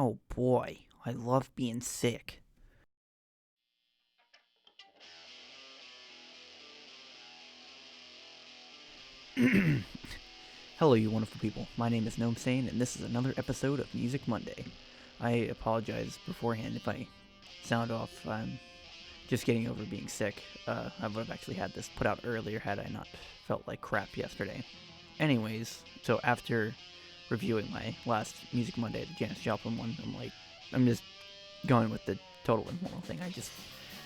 Oh boy, I love being sick. Hello, you wonderful people. My name is Gnome Sane, and this is another episode of Music Monday. I apologize beforehand if I sound off. I'm just getting over being sick. I would have actually had this put out earlier had I not felt like crap yesterday. Anyways, so after reviewing my last Music Monday, the Janis Joplin one, I'm just going with the Total Immoral thing.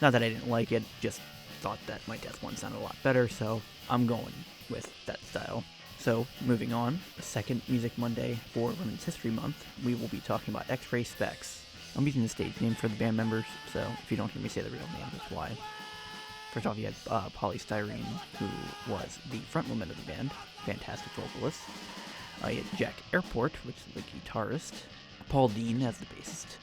Not that I didn't like it, just thought that my Death one sounded a lot better, so I'm going with that style. So, moving on, the second Music Monday for Women's History Month, we will be talking about X-Ray Spex. I'm using the stage name for the band members, so if you don't hear me say the real name, that's why. First off, you had Polly Styrene, who was the frontwoman of the band, fantastic vocalist. You had Jack Airport, which is the guitarist, Paul Dean as the bassist,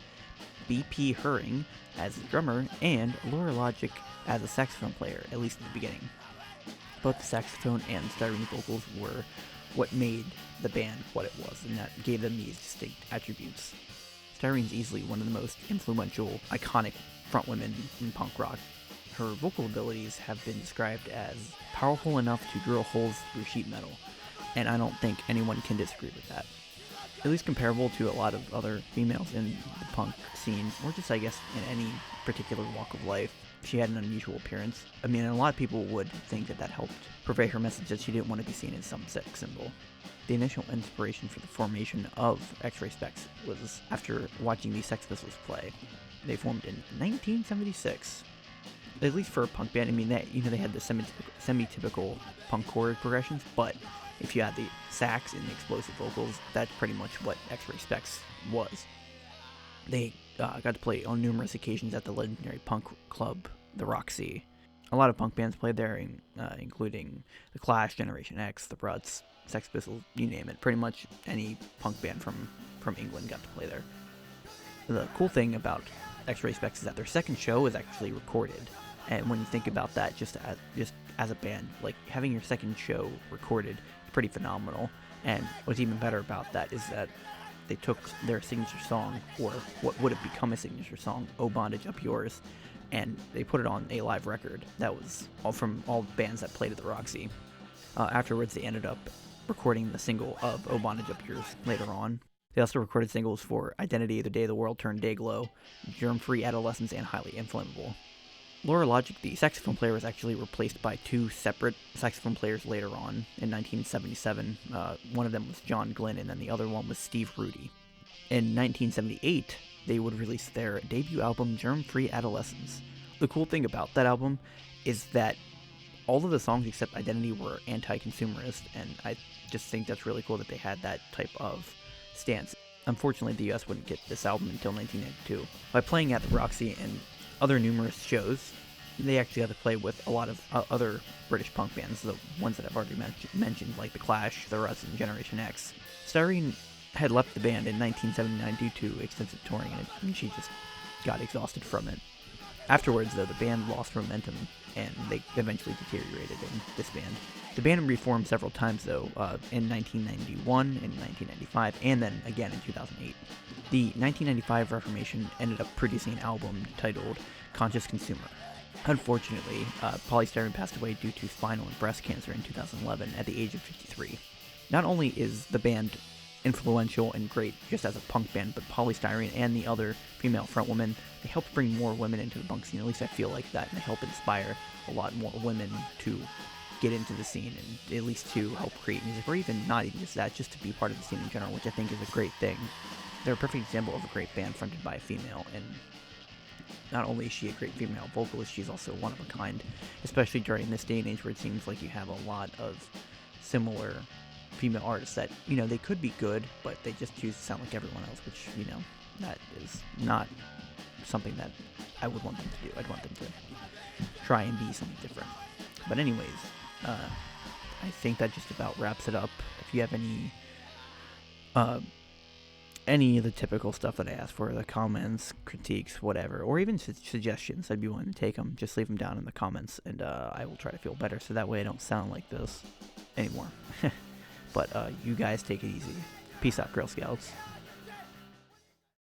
B.P. Herring as the drummer, and Laura Logic as a saxophone player, at least at the beginning. Both the saxophone and styrene vocals were what made the band what it was, and that gave them these distinct attributes. Styrene's easily one of the most influential, iconic frontwomen in punk rock. Her vocal abilities have been described as powerful enough to drill holes through sheet metal, and I don't think anyone can disagree with that. At least comparable to a lot of other females in the punk scene, or just I guess in any particular walk of life. She had an unusual appearance. I mean, a lot of people would think that helped convey her message that she didn't want to be seen as some sex symbol. The initial inspiration for the formation of X-Ray Spex was after watching the Sex Pistols play. They formed in 1976. At least for a punk band, I mean, they had the semi-typical punk chord progressions, but if you had the sax and the explosive vocals, that's pretty much what X-Ray Spex was. They got to play on numerous occasions at the legendary punk club, the Roxy. A lot of punk bands played there, including The Clash, Generation X, The Ruts, Sex Pistols, you name it. Pretty much any punk band from England got to play there. The cool thing about X-Ray Spex is that their second show is actually recorded. And when you think about that, just as a band, like having your second show recorded is pretty phenomenal. And what's even better about that is that they took their signature song, or what would have become a signature song, "Oh Bondage Up Yours," and they put it on a live record. That was all from all bands that played at the Roxy. Afterwards, they ended up recording the single of "Oh Bondage Up Yours" later on. They also recorded singles for "Identity," "The Day the World Turned Dayglow," "Germ-Free Adolescence," and "Highly Inflammable." Laura Logic, the saxophone player, was actually replaced by two separate saxophone players later on in 1977. One of them was John Glenn, and then the other one was Steve Rudy. In 1978, they would release their debut album, Germ-Free Adolescence. The cool thing about that album is that all of the songs except Identity were anti-consumerist, and I just think that's really cool that they had that type of stance. Unfortunately, the US wouldn't get this album until 1992. By playing at the Roxy and other numerous shows, they actually had to play with a lot of other British punk bands, the ones that I've already mentioned, like The Clash, The Ruts, and Generation X. Styrene had left the band in 1979 due to extensive touring, and she just got exhausted from it. Afterwards, though, the band lost momentum, and they eventually deteriorated in disband. The band reformed several times, though, in 1991, in 1995, and then again in 2008. The 1995 Reformation ended up producing an album titled Conscious Consumer. Unfortunately, Polly Styrene passed away due to spinal and breast cancer in 2011 at the age of 53. Not only is the band influential and great just as a punk band, but Polly Styrene and the other female frontwoman, they helped bring more women into the punk scene, at least I feel like that, and they help inspire a lot more women to get into the scene and at least to help create music, or even not even just that, just to be part of the scene in general, which I think is a great thing. They're a perfect example of a great band fronted by a female, and not only is she a great female vocalist, she's also one of a kind, especially during this day and age where it seems like you have a lot of similar female artists that, they could be good, but they just choose to sound like everyone else, which, that is not something that I would want them to do. I'd want them to try and be something different. But anyways, I think that just about wraps it up. If you have any of the typical stuff that I asked for, the comments, critiques, whatever, or even suggestions, I'd be willing to take them. Just leave them down in the comments, and I will try to feel better so that way I don't sound like this anymore. But you guys take it easy. Peace out, Girl Scouts.